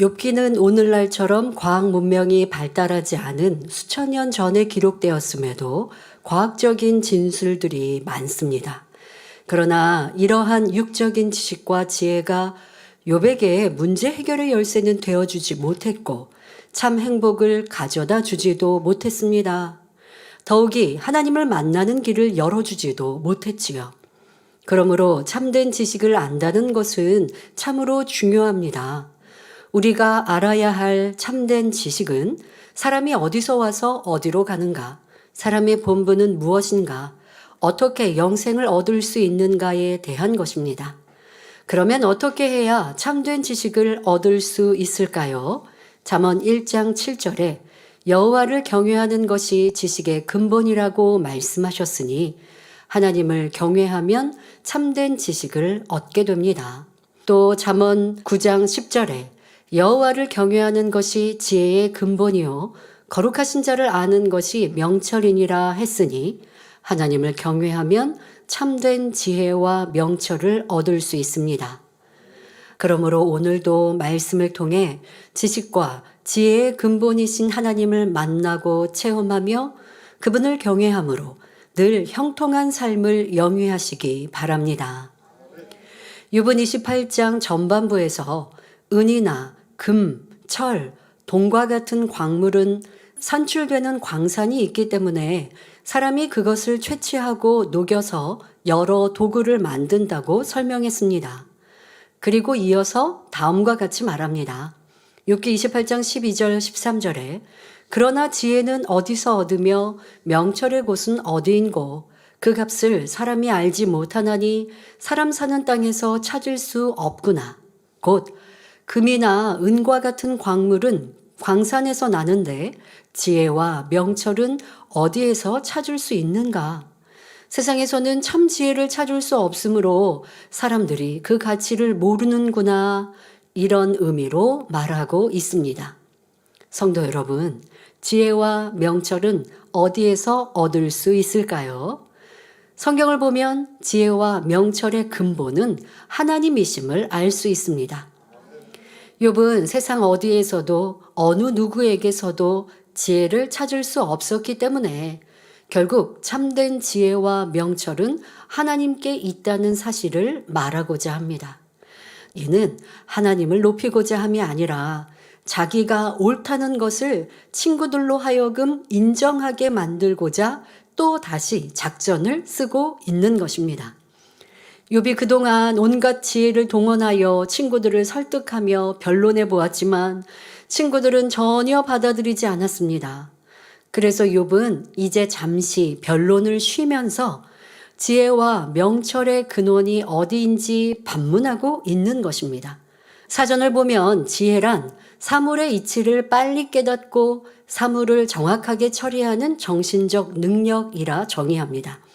욥기는 오늘날처럼 과학 문명이 발달하지 않은 수천 년 전에 기록되었음에도 과학적인 진술들이 많습니다. 그러나 이러한 육적인 지식과 지혜가 욥에게 문제 해결의 열쇠는 되어주지 못했고 참 행복을 가져다 주지도 못했습니다. 더욱이 하나님을 만나는 길을 열어주지도 못했지요. 그러므로 참된 지식을 안다는 것은 참으로 중요합니다. 우리가 알아야 할 참된 지식은 사람이 어디서 와서 어디로 가는가, 사람의 본분은 무엇인가, 어떻게 영생을 얻을 수 있는가에 대한 것입니다. 그러면 어떻게 해야 참된 지식을 얻을 수 있을까요? 잠언 1장 7절에 여호와를 경외하는 것이 지식의 근본이라고 말씀하셨으니 하나님을 경외하면 참된 지식을 얻게 됩니다. 또 잠언 9장 10절에 여호와를 경외하는 것이 지혜의 근본이요 거룩하신 자를 아는 것이 명철이니라 했으니 하나님을 경외하면 참된 지혜와 명철을 얻을 수 있습니다. 그러므로 오늘도 말씀을 통해 지식과 지혜의 근본이신 하나님을 만나고 체험하며 그분을 경외함으로 늘 형통한 삶을 영위하시기 바랍니다. 욥은 28장 전반부에서 은이나 금, 철, 동과 같은 광물은 산출되는 광산이 있기 때문에 사람이 그것을 채취하고 녹여서 여러 도구를 만든다고 설명했습니다. 그리고 이어서 다음과 같이 말합니다. 욥기 28장 12절 13절에 그러나 지혜는 어디서 얻으며 명철의 곳은 어디인고 그 값을 사람이 알지 못하나니 사람 사는 땅에서 찾을 수 없구나. 곧 금이나 은과 같은 광물은 광산에서 나는데 지혜와 명철은 어디에서 찾을 수 있는가? 세상에서는 참 지혜를 찾을 수 없으므로 사람들이 그 가치를 모르는구나. 이런 의미로 말하고 있습니다. 성도 여러분, 지혜와 명철은 어디에서 얻을 수 있을까요? 성경을 보면 지혜와 명철의 근본은 하나님이심을 알 수 있습니다. 욥은 세상 어디에서도 어느 누구에게서도 지혜를 찾을 수 없었기 때문에 결국 참된 지혜와 명철은 하나님께 있다는 사실을 말하고자 합니다. 이는 하나님을 높이고자 함이 아니라 자기가 옳다는 것을 친구들로 하여금 인정하게 만들고자 또 다시 작전을 쓰고 있는 것입니다. 욥이 그동안 온갖 지혜를 동원하여 친구들을 설득하며 변론해 보았지만 친구들은 전혀 받아들이지 않았습니다. 그래서 욥은 이제 잠시 변론을 쉬면서 지혜와 명철의 근원이 어디인지 반문하고 있는 것입니다. 사전을 보면 지혜란 사물의 이치를 빨리 깨닫고 사물을 정확하게 처리하는 정신적 능력이라 정의합니다.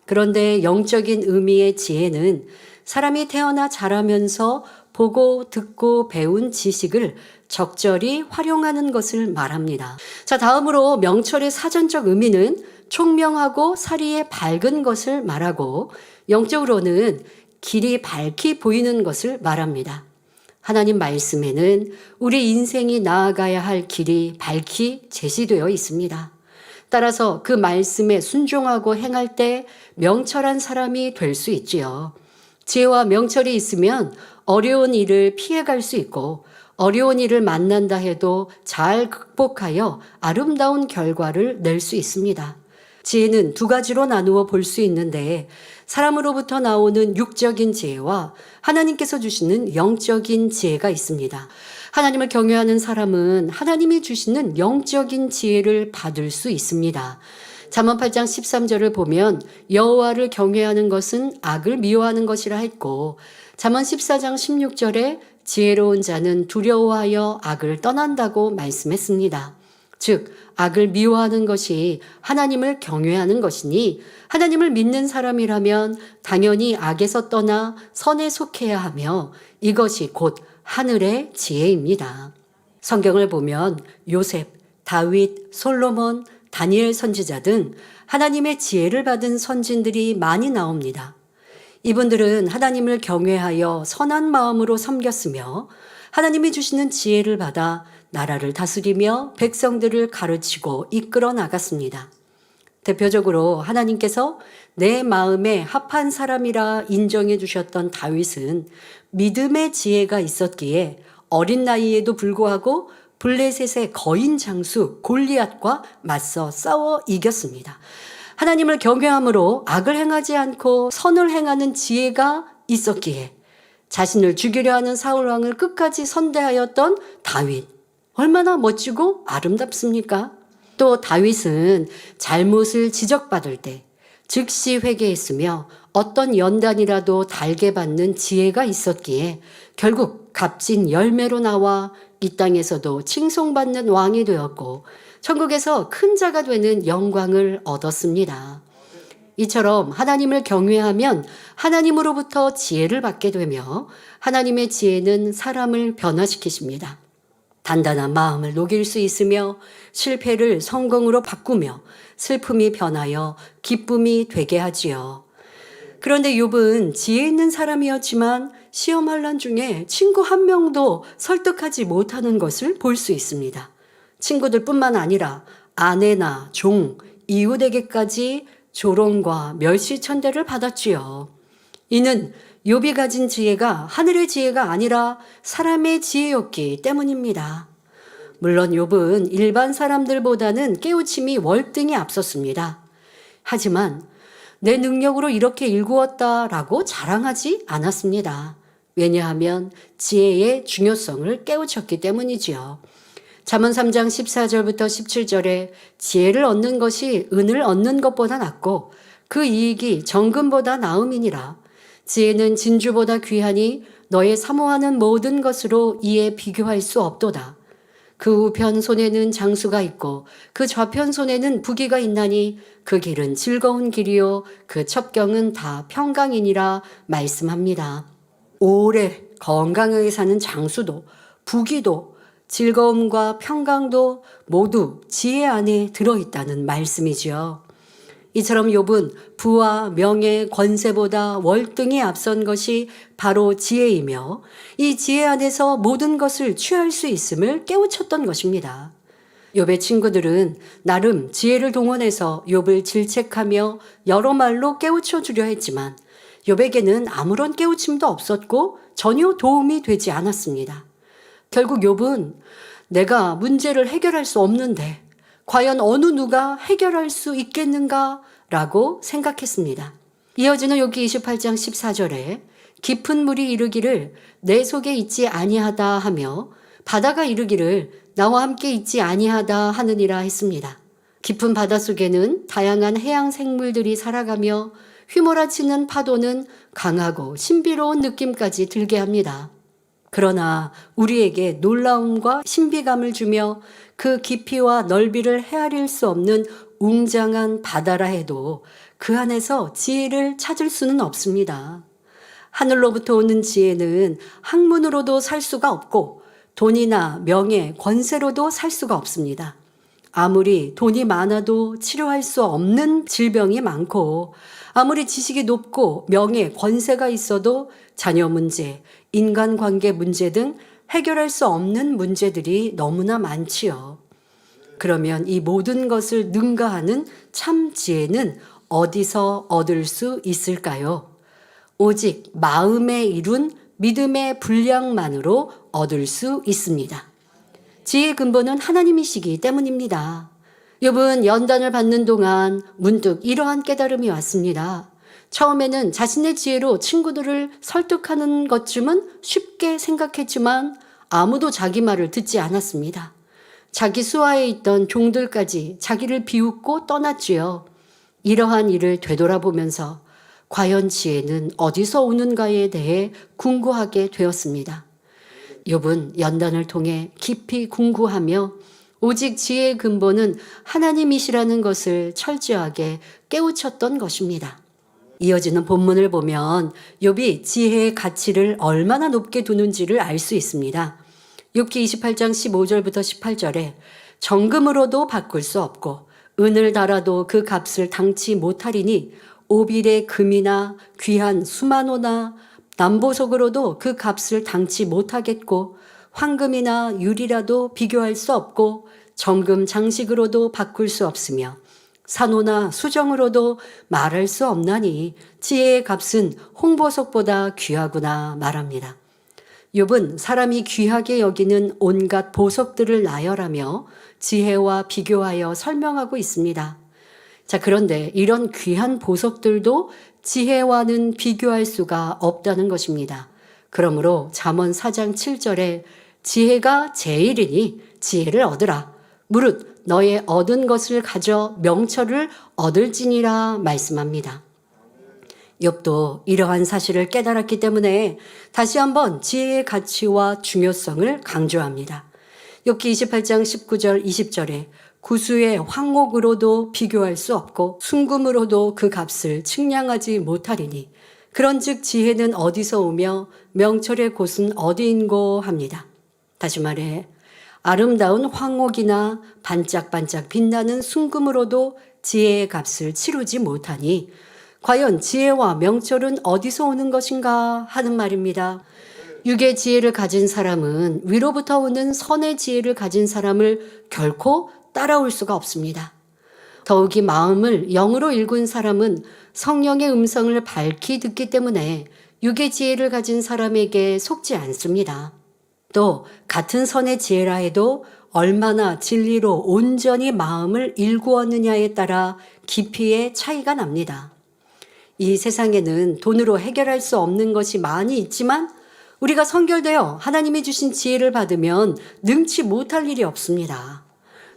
그런데 영적인 의미의 지혜는 사람이 태어나 자라면서 보고 듣고 배운 지식을 적절히 활용하는 것을 말합니다. 자, 다음으로 명철의 사전적 의미는 총명하고 사리에 밝은 것을 말하고 영적으로는 길이 밝히 보이는 것을 말합니다. 하나님 말씀에는 우리 인생이 나아가야 할 길이 밝히 제시되어 있습니다. 따라서 그 말씀에 순종하고 행할 때 명철한 사람이 될 수 있지요. 지혜와 명철이 있으면 어려운 일을 피해갈 수 있고 어려운 일을 만난다 해도 잘 극복하여 아름다운 결과를 낼 수 있습니다. 지혜는 두 가지로 나누어 볼 수 있는데 사람으로부터 나오는 육적인 지혜와 하나님께서 주시는 영적인 지혜가 있습니다. 하나님을 경외하는 사람은 하나님이 주시는 영적인 지혜를 받을 수 있습니다. 잠언 8장 13절을 보면 여호와를 경외하는 것은 악을 미워하는 것이라 했고 잠언 14장 16절에 지혜로운 자는 두려워하여 악을 떠난다고 말씀했습니다. 즉 악을 미워하는 것이 하나님을 경외하는 것이니 하나님을 믿는 사람이라면 당연히 악에서 떠나 선에 속해야 하며 이것이 곧 하늘의 지혜입니다. 성경을 보면 요셉, 다윗, 솔로몬, 다니엘 선지자 등 하나님의 지혜를 받은 선진들이 많이 나옵니다. 이분들은 하나님을 경외하여 선한 마음으로 섬겼으며 하나님이 주시는 지혜를 받아 나라를 다스리며 백성들을 가르치고 이끌어 나갔습니다. 대표적으로 하나님께서 내 마음에 합한 사람이라 인정해 주셨던 다윗은 믿음의 지혜가 있었기에 어린 나이에도 불구하고 블레셋의 거인 장수 골리앗과 맞서 싸워 이겼습니다. 하나님을 경외함으로 악을 행하지 않고 선을 행하는 지혜가 있었기에 자신을 죽이려 하는 사울 왕을 끝까지 선대하였던 다윗. 얼마나 멋지고 아름답습니까? 또 다윗은 잘못을 지적받을 때 즉시 회개했으며 어떤 연단이라도 달게 받는 지혜가 있었기에 결국 값진 열매로 나와 이 땅에서도 칭송받는 왕이 되었고 천국에서 큰 자가 되는 영광을 얻었습니다. 이처럼 하나님을 경외하면 하나님으로부터 지혜를 받게 되며 하나님의 지혜는 사람을 변화시키십니다. 단단한 마음을 녹일 수 있으며 실패를 성공으로 바꾸며 슬픔이 변하여 기쁨이 되게 하지요. 그런데 욥은 지혜 있는 사람이었지만 시험 환난 중에 친구 한 명도 설득하지 못하는 것을 볼 수 있습니다. 친구들뿐만 아니라 아내나 종, 이웃에게까지 조롱과 멸시천대를 받았지요. 이는 욥이 가진 지혜가 하늘의 지혜가 아니라 사람의 지혜였기 때문입니다. 물론 욥은 일반 사람들보다는 깨우침이 월등히 앞섰습니다. 하지만 내 능력으로 이렇게 일구었다라고 자랑하지 않았습니다. 왜냐하면 지혜의 중요성을 깨우쳤기 때문이지요. 잠언 3장 14절부터 17절에 지혜를 얻는 것이 은을 얻는 것보다 낫고 그 이익이 정금보다 나음이니라. 지혜는 진주보다 귀하니 너의 사모하는 모든 것으로 이에 비교할 수 없도다. 그 우편 손에는 장수가 있고 그 좌편 손에는 부귀가 있나니 그 길은 즐거운 길이요 그 첩경은 다 평강이니라 말씀합니다. 오래 건강하게 사는 장수도 부귀도 즐거움과 평강도 모두 지혜 안에 들어있다는 말씀이지요. 이처럼 욥은 부와 명예, 권세보다 월등히 앞선 것이 바로 지혜이며 이 지혜 안에서 모든 것을 취할 수 있음을 깨우쳤던 것입니다. 욥의 친구들은 나름 지혜를 동원해서 욥을 질책하며 여러 말로 깨우쳐 주려 했지만 욥에게는 아무런 깨우침도 없었고 전혀 도움이 되지 않았습니다. 결국 욥은 내가 문제를 해결할 수 없는데 과연 어느 누가 해결할 수 있겠는가? 라고 생각했습니다. 이어지는 욥기 28장 14절에 깊은 물이 이르기를 내 속에 있지 아니하다 하며 바다가 이르기를 나와 함께 있지 아니하다 하느니라 했습니다. 깊은 바다 속에는 다양한 해양 생물들이 살아가며 휘몰아치는 파도는 강하고 신비로운 느낌까지 들게 합니다. 그러나 우리에게 놀라움과 신비감을 주며 그 깊이와 넓이를 헤아릴 수 없는 웅장한 바다라 해도 그 안에서 지혜를 찾을 수는 없습니다. 하늘로부터 오는 지혜는 학문으로도 살 수가 없고 돈이나 명예, 권세로도 살 수가 없습니다. 아무리 돈이 많아도 치료할 수 없는 질병이 많고 아무리 지식이 높고 명예, 권세가 있어도 자녀 문제, 인간관계 문제 등 해결할 수 없는 문제들이 너무나 많지요. 그러면 이 모든 것을 능가하는 참 지혜는 어디서 얻을 수 있을까요? 오직 마음에 이룬 믿음의 분량만으로 얻을 수 있습니다. 지혜의 근본은 하나님이시기 때문입니다. 욥은 연단을 받는 동안 문득 이러한 깨달음이 왔습니다. 처음에는 자신의 지혜로 친구들을 설득하는 것쯤은 쉽게 생각했지만 아무도 자기 말을 듣지 않았습니다. 자기 수하에 있던 종들까지 자기를 비웃고 떠났지요. 이러한 일을 되돌아보면서 과연 지혜는 어디서 오는가에 대해 궁구하게 되었습니다. 욥은 연단을 통해 깊이 궁구하며 오직 지혜의 근본은 하나님이시라는 것을 철저하게 깨우쳤던 것입니다. 이어지는 본문을 보면 욥이 지혜의 가치를 얼마나 높게 두는지를 알 수 있습니다. 욥기 28장 15절부터 18절에 정금으로도 바꿀 수 없고 은을 달아도 그 값을 당치 못하리니 오빌의 금이나 귀한 수만호나 남보석으로도 그 값을 당치 못하겠고 황금이나 유리라도 비교할 수 없고 정금 장식으로도 바꿀 수 없으며 산호나 수정으로도 말할 수 없나니 지혜의 값은 홍보석보다 귀하구나 말합니다. 욥은 사람이 귀하게 여기는 온갖 보석들을 나열하며 지혜와 비교하여 설명하고 있습니다. 자, 그런데 이런 귀한 보석들도 지혜와는 비교할 수가 없다는 것입니다. 그러므로 잠언 4장 7절에 지혜가 제일이니 지혜를 얻으라. 무릇 너의 얻은 것을 가져 명철을 얻을지니라 말씀합니다. 욥도 이러한 사실을 깨달았기 때문에 다시 한번 지혜의 가치와 중요성을 강조합니다. 욥기 28장 19절 20절에 구수의 황옥으로도 비교할 수 없고 순금으로도 그 값을 측량하지 못하리니 그런즉 지혜는 어디서 오며 명철의 곳은 어디인고 합니다. 다시 말해 아름다운 황옥이나 반짝반짝 빛나는 순금으로도 지혜의 값을 치르지 못하니 과연 지혜와 명철은 어디서 오는 것인가 하는 말입니다. 육의 지혜를 가진 사람은 위로부터 오는 선의 지혜를 가진 사람을 결코 따라올 수가 없습니다. 더욱이 마음을 영으로 일군 사람은 성령의 음성을 밝히 듣기 때문에 육의 지혜를 가진 사람에게 속지 않습니다. 또 같은 선의 지혜라 해도 얼마나 진리로 온전히 마음을 일구었느냐에 따라 깊이의 차이가 납니다. 이 세상에는 돈으로 해결할 수 없는 것이 많이 있지만 우리가 선결되어 하나님이 주신 지혜를 받으면 능치 못할 일이 없습니다.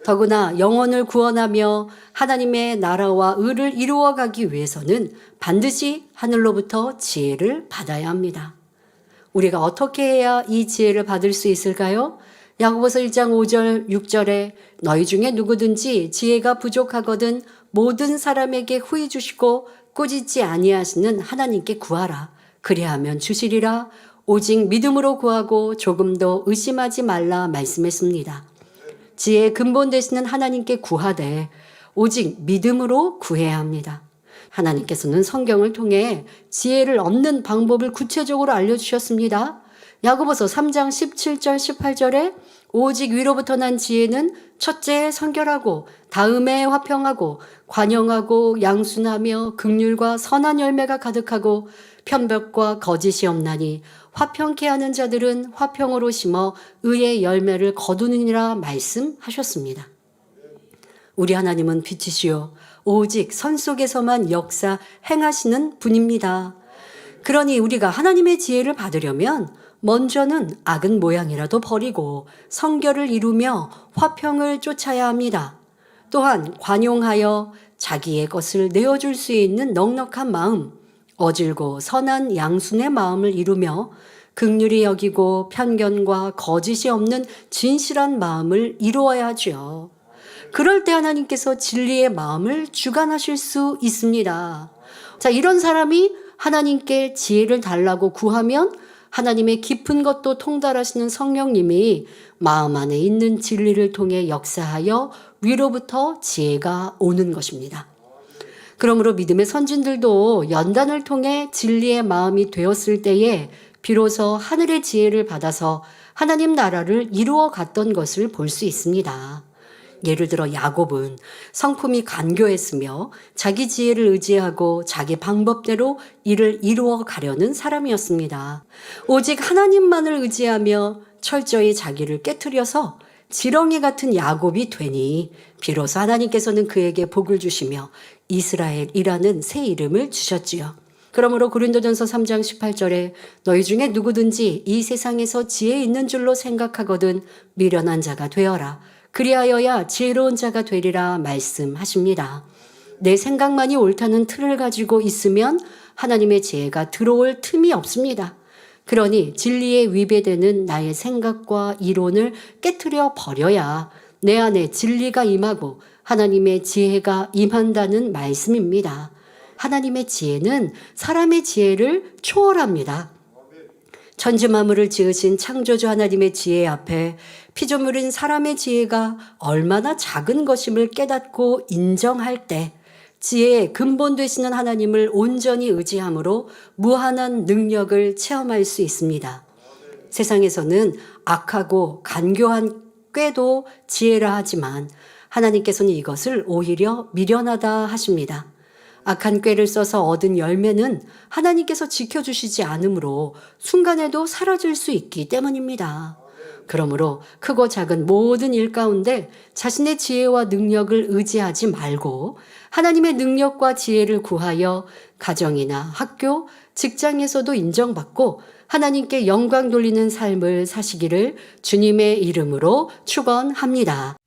더구나 영혼을 구원하며 하나님의 나라와 의를 이루어가기 위해서는 반드시 하늘로부터 지혜를 받아야 합니다. 우리가 어떻게 해야 이 지혜를 받을 수 있을까요? 야고보서 1장 5절 6절에 너희 중에 누구든지 지혜가 부족하거든 모든 사람에게 후히 주시고 꾸짖지 아니하시는 하나님께 구하라. 그리하면 주시리라. 오직 믿음으로 구하고 조금도 의심하지 말라 말씀했습니다. 지혜의 근본 되시는 하나님께 구하되 오직 믿음으로 구해야 합니다. 하나님께서는 성경을 통해 지혜를 얻는 방법을 구체적으로 알려주셨습니다. 야고보서 3장 17절 18절에 오직 위로부터 난 지혜는 첫째 선결하고 다음에 화평하고 관용하고 양순하며 긍휼과 선한 열매가 가득하고 편벽과 거짓이 없나니 화평케 하는 자들은 화평으로 심어 의의 열매를 거두느니라 말씀하셨습니다. 우리 하나님은 빛이시요 오직 선 속에서만 역사 행하시는 분입니다. 그러니 우리가 하나님의 지혜를 받으려면 먼저는 악은 모양이라도 버리고 성결을 이루며 화평을 쫓아야 합니다. 또한 관용하여 자기의 것을 내어줄 수 있는 넉넉한 마음, 어질고 선한 양순의 마음을 이루며 긍휼히 여기고 편견과 거짓이 없는 진실한 마음을 이루어야 하죠. 그럴 때 하나님께서 진리의 마음을 주관하실 수 있습니다. 자, 이런 사람이 하나님께 지혜를 달라고 구하면 하나님의 깊은 것도 통달하시는 성령님이 마음 안에 있는 진리를 통해 역사하여 위로부터 지혜가 오는 것입니다. 그러므로 믿음의 선진들도 연단을 통해 진리의 마음이 되었을 때에 비로소 하늘의 지혜를 받아서 하나님 나라를 이루어 갔던 것을 볼 수 있습니다. 예를 들어 야곱은 성품이 간교했으며 자기 지혜를 의지하고 자기 방법대로 일을 이루어 가려는 사람이었습니다. 오직 하나님만을 의지하며 철저히 자기를 깨트려서 지렁이 같은 야곱이 되니 비로소 하나님께서는 그에게 복을 주시며 이스라엘이라는 새 이름을 주셨지요. 그러므로 고린도전서 3장 18절에 너희 중에 누구든지 이 세상에서 지혜 있는 줄로 생각하거든 미련한 자가 되어라. 그리하여야 지혜로운 자가 되리라 말씀하십니다. 내 생각만이 옳다는 틀을 가지고 있으면 하나님의 지혜가 들어올 틈이 없습니다. 그러니 진리에 위배되는 나의 생각과 이론을 깨트려 버려야 내 안에 진리가 임하고 하나님의 지혜가 임한다는 말씀입니다. 하나님의 지혜는 사람의 지혜를 초월합니다. 천지만물을 지으신 창조주 하나님의 지혜 앞에 피조물인 사람의 지혜가 얼마나 작은 것임을 깨닫고 인정할 때 지혜의 근본 되시는 하나님을 온전히 의지함으로 무한한 능력을 체험할 수 있습니다. 세상에서는 악하고 간교한 꾀도 지혜라 하지만 하나님께서는 이것을 오히려 미련하다 하십니다. 악한 꾀를 써서 얻은 열매는 하나님께서 지켜주시지 않으므로 순간에도 사라질 수 있기 때문입니다. 그러므로 크고 작은 모든 일 가운데 자신의 지혜와 능력을 의지하지 말고 하나님의 능력과 지혜를 구하여 가정이나 학교, 직장에서도 인정받고 하나님께 영광 돌리는 삶을 사시기를 주님의 이름으로 축원합니다.